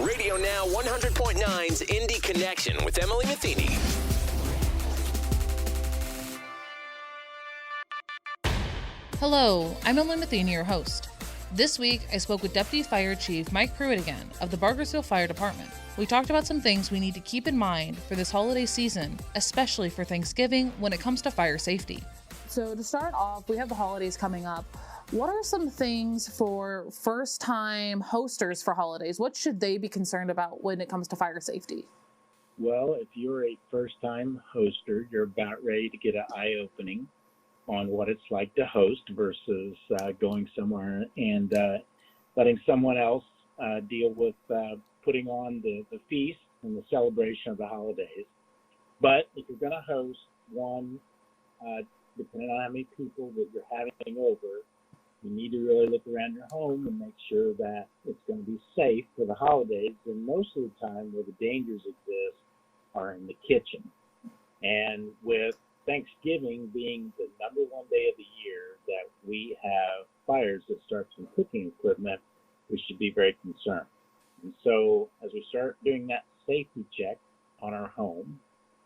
Radio Now 100.9's Indy Connection with Emily Metheny. Hello, I'm Emily Metheny, your host. This week, I spoke with Deputy Fire Chief Mike Pruitt again of the Bargersville Fire Department. We talked about some things we need to keep in mind for this holiday season, especially for Thanksgiving when it comes to fire safety. So to start off, we have the holidays coming up. What are some things for first-time hosters for holidays? What should they be concerned about when it comes to fire safety? Well, if you're a first-time hoster, you're about ready to get an eye-opening on what it's like to host versus going somewhere and letting someone else deal with putting on the feast and the celebration of the holidays. But if you're going to host one, depending on how many people that you're having over, you need to really look around your home and make sure that it's going to be safe for the holidays. And most of the time where the dangers exist are in the kitchen. And with Thanksgiving being the number one day of the year that we have fires that start from cooking equipment, we should be very concerned. And so as we start doing that safety check on our home,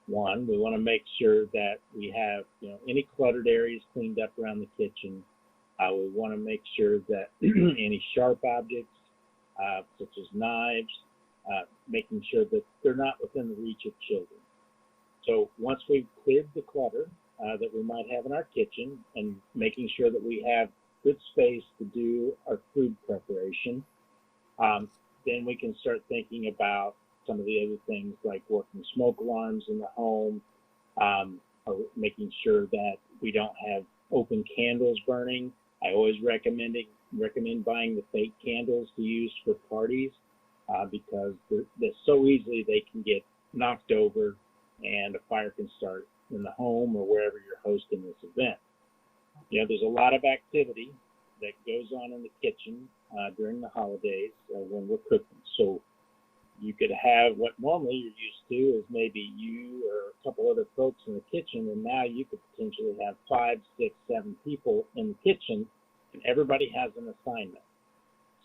one, we want to make sure that we have, any cluttered areas cleaned up around the kitchen. We want to make sure that any sharp objects, such as knives, making sure that they're not within the reach of children. So once we've cleared the clutter that we might have in our kitchen and making sure that we have good space to do our food preparation, then we can start thinking about some of the other things like working smoke alarms in the home, or making sure that we don't have open candles burning. I always recommend buying the fake candles to use for parties because they're so easily they can get knocked over and a fire can start in the home or wherever you're hosting this event. There's a lot of activity that goes on in the kitchen during the holidays when we're cooking. So you could have what normally you're used to is maybe you or a couple other folks in the kitchen, and now you could potentially have 5, 6, 7 people in the kitchen, and everybody has an assignment.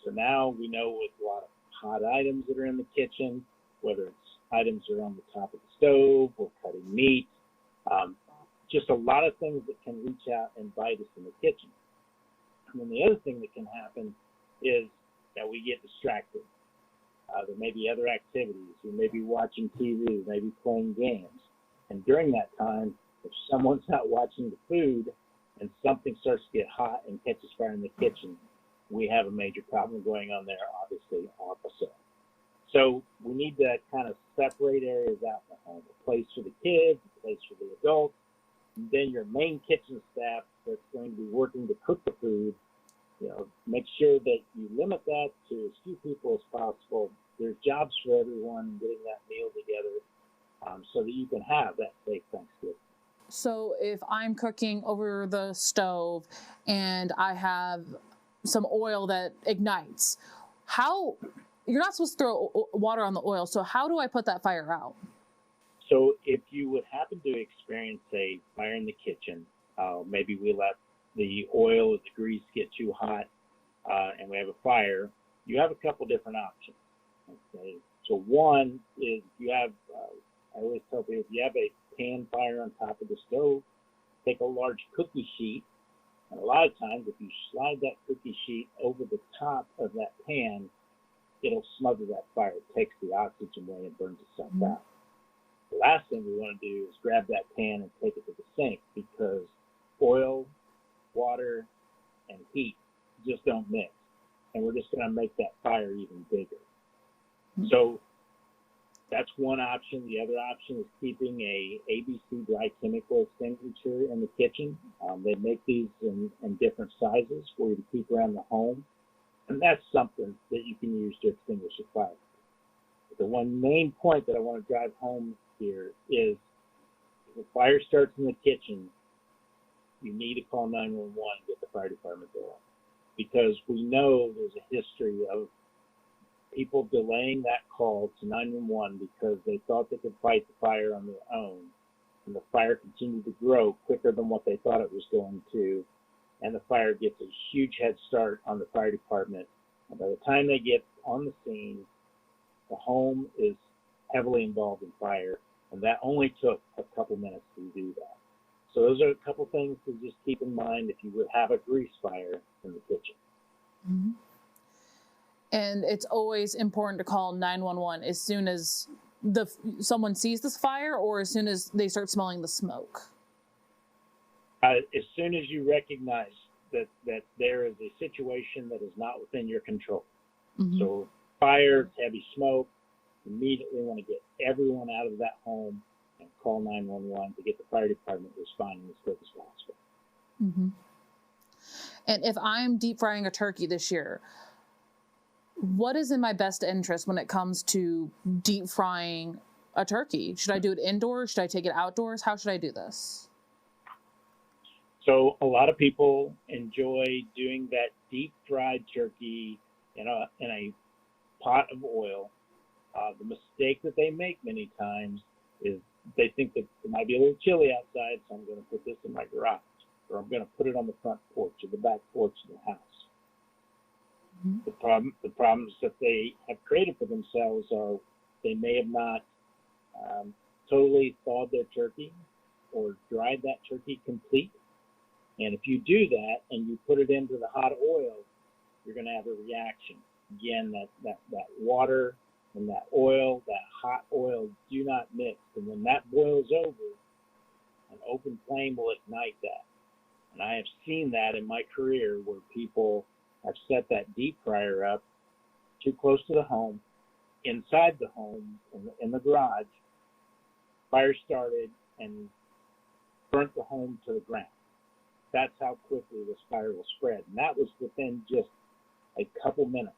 So now we know with a lot of hot items that are in the kitchen, whether it's items that are on the top of the stove or cutting meat, just a lot of things that can reach out and bite us in the kitchen. And then the other thing that can happen is that we get distracted. There may be other activities. We may be watching TV, we may be playing games. And during that time, if someone's not watching the food and something starts to get hot and catches fire in the kitchen, we have a major problem going on there, obviously, also. So we need to kind of separate areas out in the home, a place for the kids, a place for the adults, and then your main kitchen staff that's going to be working to cook the food. Make sure that you limit that to as few people as possible. There's jobs for everyone in getting that meal together so that you can have that safe Thanksgiving. So if I'm cooking over the stove and I have some oil that ignites, you're not supposed to throw water on the oil, so how do I put that fire out? So if you would happen to experience a fire in the kitchen, maybe we let the oil or the grease get too hot and we have a fire, you have a couple different options. Okay. So one is you have, I always tell people, if you have a pan fire on top of the stove, take a large cookie sheet, and a lot of times if you slide that cookie sheet over the top of that pan, it'll smother that fire. It takes the oxygen away and burns itself out. The last thing we want to do is grab that pan and take it to the sink because oil, water, and heat just don't mix. And we're just going to make that fire even bigger. So that's one option. The other option is keeping a ABC dry chemical extinguisher in the kitchen. They make these in different sizes for you to keep around the home. And that's something that you can use to extinguish a fire. But the one main point that I want to drive home here is if a fire starts in the kitchen, you need to call 911 and get the fire department there. Because we know there's a history of people delaying that call to 911 because they thought they could fight the fire on their own. And the fire continued to grow quicker than what they thought it was going to. And the fire gets a huge head start on the fire department. And by the time they get on the scene, the home is heavily involved in fire, and that only took a couple minutes to do that. So those are a couple things to just keep in mind if you would have a grease fire in the kitchen. Mm-hmm. And it's always important to call 911 as soon as someone sees this fire, or as soon as they start smelling the smoke? As soon as you recognize that there is a situation that is not within your control. Mm-hmm. So fire, heavy smoke, immediately want to get everyone out of that home and call 911 to get the fire department responding as quick as possible. Mm-hmm. And if I'm deep frying a turkey this year, what is in my best interest when it comes to deep frying a turkey? Should I do it indoors? Should I take it outdoors? How should I do this? So a lot of people enjoy doing that deep fried turkey in a pot of oil. The mistake that they make many times is they think that it might be a little chilly outside, so I'm going to put this in my garage, or I'm going to put it on the front porch or the back porch of the house. Mm-hmm. The problems that they have created for themselves are they may have not totally thawed their turkey or dried that turkey complete. And if you do that and you put it into the hot oil, you're going to have a reaction. Again, that water and that oil, that hot oil, do not mix. And when that boils over, an open flame will ignite that. And I have seen that in my career where people have set that deep fryer up too close to the home, inside the home, in the garage, fire started and burnt the home to the ground. That's how quickly this fire will spread. And that was within just a couple minutes.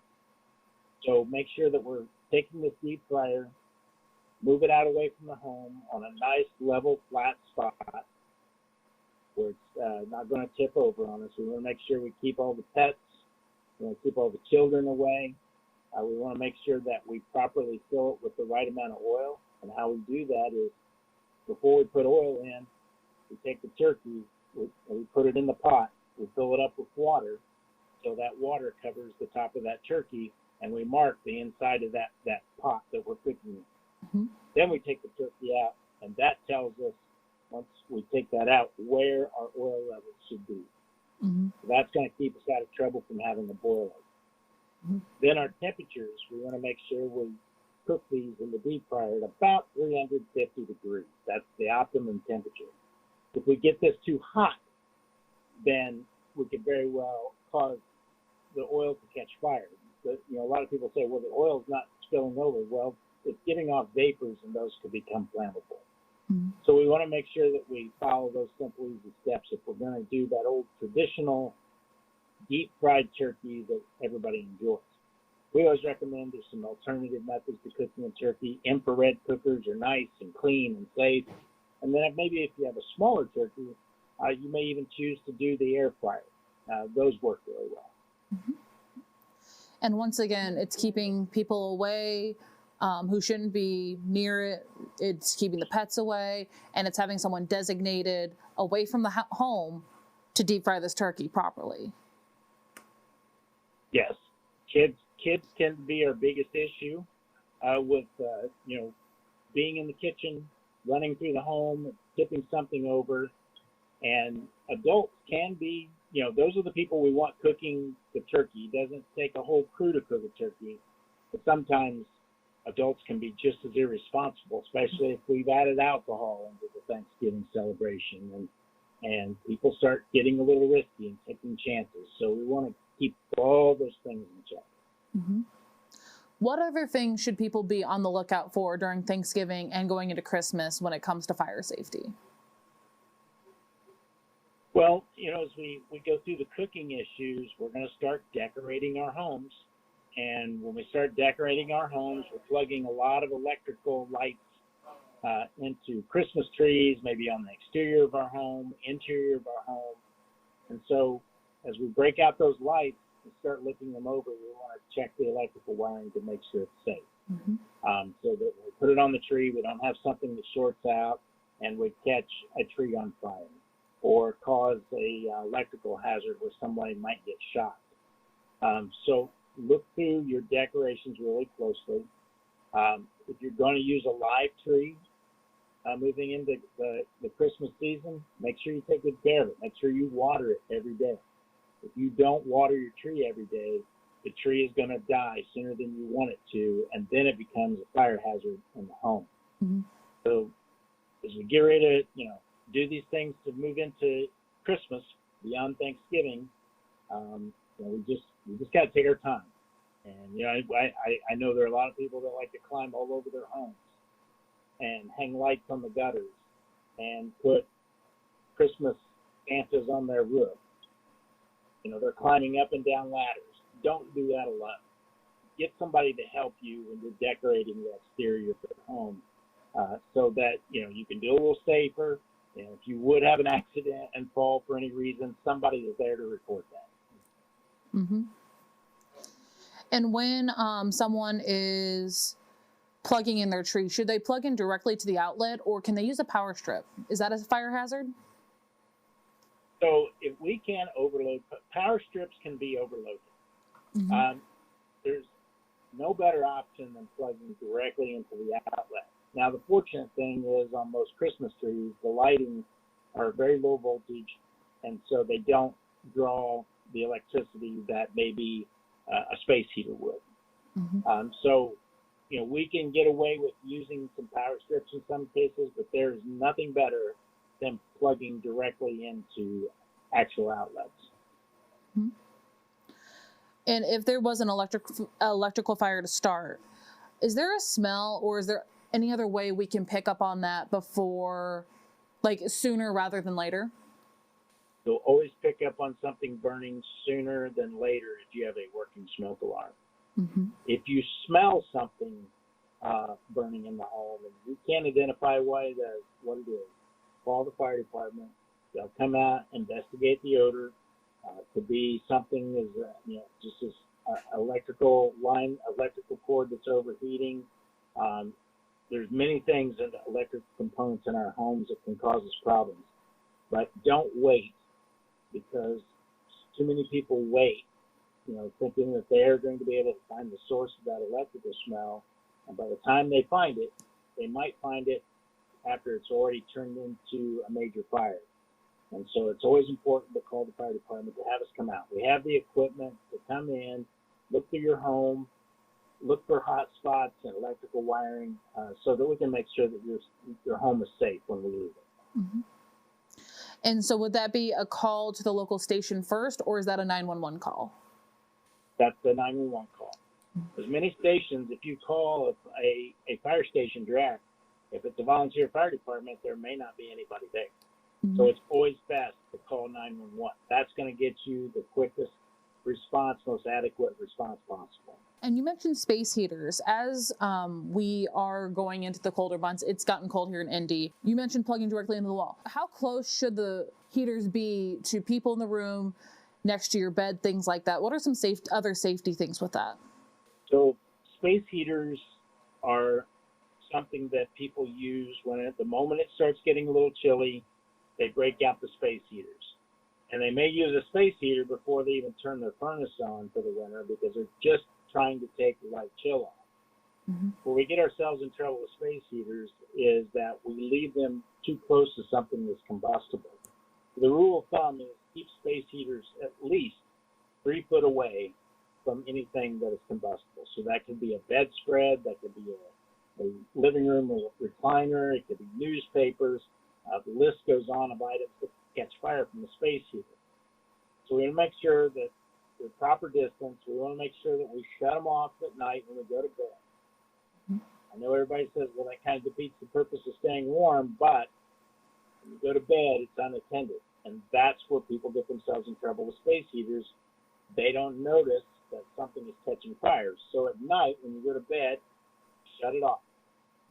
So make sure that we're taking this deep fryer, move it out away from the home on a nice, level, flat spot where it's not going to tip over on us. We want to make sure we keep all the pets, we want to keep all the children away. We want to make sure that we properly fill it with the right amount of oil. And how we do that is before we put oil in, we take the turkey, we put it in the pot, we fill it up with water so that water covers the top of that turkey, and we mark the inside of that pot that we're cooking in. Mm-hmm. Then we take the turkey out, and that tells us, once we take that out, where our oil levels should be. Mm-hmm. So that's going to keep us out of trouble from having a boil. Mm-hmm. Then our temperatures, we want to make sure we cook these in the deep fryer at about 350 degrees. That's the optimum temperature. If we get this too hot, then we could very well cause the oil to catch fire. But, a lot of people say, well, the oil's not spilling over. Well, it's giving off vapors, and those could become flammable. Mm-hmm. So we want to make sure that we follow those simple, easy steps if we're going to do that old traditional deep fried turkey that everybody enjoys. We always recommend there's some alternative methods to cooking a turkey. Infrared cookers are nice and clean and safe. And then maybe if you have a smaller turkey, you may even choose to do the air fryer. Those work really well. Mm-hmm. And once again, it's keeping people away who shouldn't be near it. It's keeping the pets away, and it's having someone designated away from the home to deep fry this turkey properly. Yes, kids tend to be our biggest issue with being in the kitchen, running through the home, tipping something over, and adults can be. Those are the people we want cooking the turkey. It doesn't take a whole crew to cook a turkey, but sometimes adults can be just as irresponsible, especially if we've added alcohol into the Thanksgiving celebration, and people start getting a little risky and taking chances. So we want to keep all those things in check. Mm-hmm. What other things should people be on the lookout for during Thanksgiving and going into Christmas when it comes to fire safety? Well, as we go through the cooking issues, we're going to start decorating our homes. And when we start decorating our homes, we're plugging a lot of electrical lights into Christmas trees, maybe on the exterior of our home, interior of our home. And so as we break out those lights and start looking them over, we want to check the electrical wiring to make sure it's safe. Mm-hmm. So that when we put it on the tree, we don't have something that shorts out and would catch a tree on fire or cause a electrical hazard where somebody might get shot. So look through your decorations really closely. If you're going to use a live tree moving into the Christmas season, make sure you take good care of it. Make sure you water it every day. If you don't water your tree every day, the tree is going to die sooner than you want it to, and then it becomes a fire hazard in the home. Mm-hmm. So as we get ready to, do these things to move into Christmas beyond Thanksgiving, we just got to take our time. And I know there are a lot of people that like to climb all over their homes and hang lights on the gutters and put Christmas Santas on their roof. They're climbing up and down ladders. Don't do that alone. Get somebody to help you when you're decorating the exterior of your home, so that you can do a little safer. If you would have an accident and fall for any reason, somebody is there to report that. Mm-hmm. And when someone is plugging in their tree, should they plug in directly to the outlet, or can they use a power strip? Is that a fire hazard? So if we can overload, power strips can be overloaded. Mm-hmm. There's no better option than plugging directly into the outlet. Now, the fortunate thing is on most Christmas trees, the lighting are very low voltage, and so they don't draw the electricity that maybe a space heater would. Mm-hmm. So we can get away with using some power strips in some cases, but there's nothing better than plugging directly into actual outlets. Mm-hmm. And if there was an electrical fire to start, is there a smell, or is there any other way we can pick up on that before, like sooner rather than later? You'll always pick up on something burning sooner than later if you have a working smoke alarm. Mm-hmm. If you smell something burning in the home and you can't identify what it is, call the fire department. They'll come out, investigate the odor. Could be something just this electrical cord that's overheating. There's many things in the electric components in our homes that can cause us problems. But don't wait, because too many people wait, thinking that they're going to be able to find the source of that electrical smell. And by the time they find it, they might find it after it's already turned into a major fire. And so it's always important to call the fire department to have us come out. We have the equipment to come in, look through your home, look for hot spots and electrical wiring, so that we can make sure that your home is safe when we leave it. Mm-hmm. And so would that be a call to the local station first, or is that a 911 call? That's the 911 call. There's many stations. If you call a fire station direct, if it's a volunteer fire department, there may not be anybody there. Mm-hmm. So it's always best to call 911. That's going to get you the quickest response, most adequate response possible. And you mentioned space heaters. As we are going into the colder months, it's gotten cold here in Indy. You mentioned plugging directly into the wall. How close should the heaters be to people in the room, next to your bed, things like that? What are some other safety things with that? So space heaters are something that people use when at the moment it starts getting a little chilly, they break out the space heaters. And they may use a space heater before they even turn their furnace on for the winter, because they're just trying to take the light chill off. Mm-hmm. Where we get ourselves in trouble with space heaters is that we leave them too close to something that's combustible. The rule of thumb is keep space heaters at least 3 foot away from anything that is combustible. So that could be a bedspread, that could be a living room recliner, it could be newspapers. The list goes on of items that catch fire from the space heater. So we want to make sure that the proper distance. We want to make sure that we shut them off at night when we go to bed. Mm-hmm. I know everybody says, well, that kind of defeats the purpose of staying warm, but when you go to bed, it's unattended. And that's where people get themselves in trouble with space heaters. They don't notice that something is catching fire. So at night, when you go to bed, shut it off.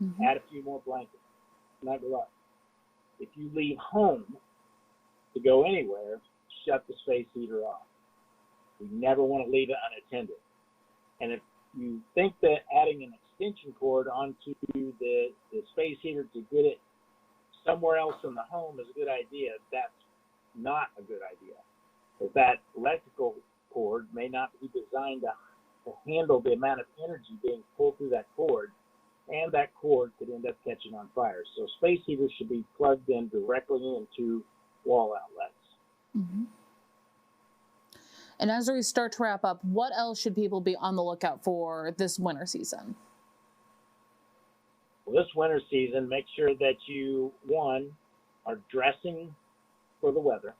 Mm-hmm. Add a few more blankets. Snuggle up. If you leave home to go anywhere, shut the space heater off. We never want to leave it unattended. And if you think that adding an extension cord onto the space heater to get it somewhere else in the home is a good idea, that's not a good idea. Because that electrical cord may not be designed to handle the amount of energy being pulled through that cord cord could end up catching on fire. So space heaters should be plugged in directly into wall outlets. Mm-hmm. And as we start to wrap up, what else should people be on the lookout for this winter season? Well, this winter season, make sure that you, one, are dressing for the weather.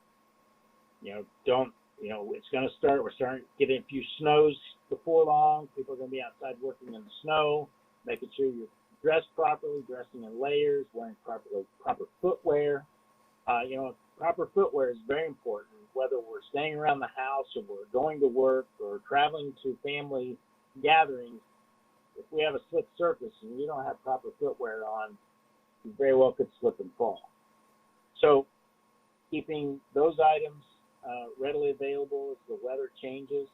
It's going to start. We're starting to get a few snows before long. People are going to be outside working in the snow, making sure you're dressed properly, dressing in layers, wearing proper footwear. Proper footwear is very important, whether we're staying around the house or we're going to work or traveling to family gatherings. If we have a slick surface and you don't have proper footwear on, you very well could slip and fall. So keeping those items readily available as the weather changes.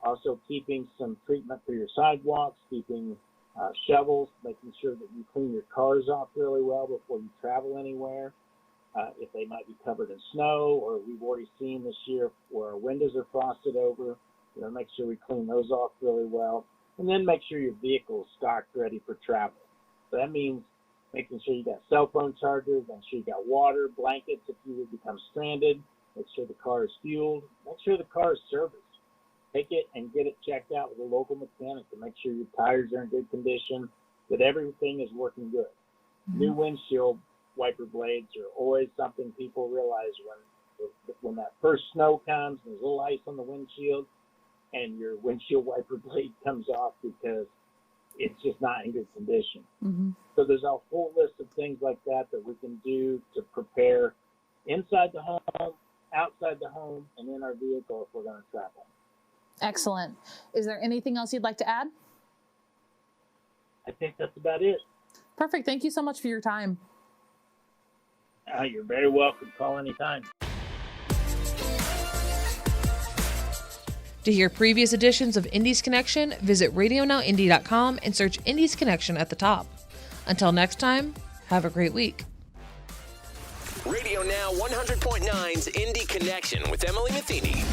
Also keeping some treatment for your sidewalks, keeping shovels, making sure that you clean your cars off really well before you travel anywhere. If they might be covered in snow, or we've already seen this year where our windows are frosted over, make sure we clean those off really well. And then make sure your vehicle is stocked ready for travel. So that means making sure you got cell phone chargers, make sure you got water, blankets if you would become stranded, make sure the car is fueled, make sure the car is serviced. Take it and get it checked out with a local mechanic to make sure your tires are in good condition, that everything is working good. Mm-hmm. New windshield wiper blades are always something people realize when that first snow comes and there's a little ice on the windshield and your windshield wiper blade comes off because it's just not in good condition. Mm-hmm. So there's a whole list of things like that we can do to prepare inside the home, outside the home, and in our vehicle if we're going to travel. Excellent. Is there anything else you'd like to add? I think that's about it. Perfect. Thank you so much for your time. You're very welcome. Call anytime. To hear previous editions of Indy's Connection, visit RadioNowIndy.com and search Indy's Connection at the top. Until next time, have a great week. Radio Now 100.9's Indy Connection with Emily Metheny.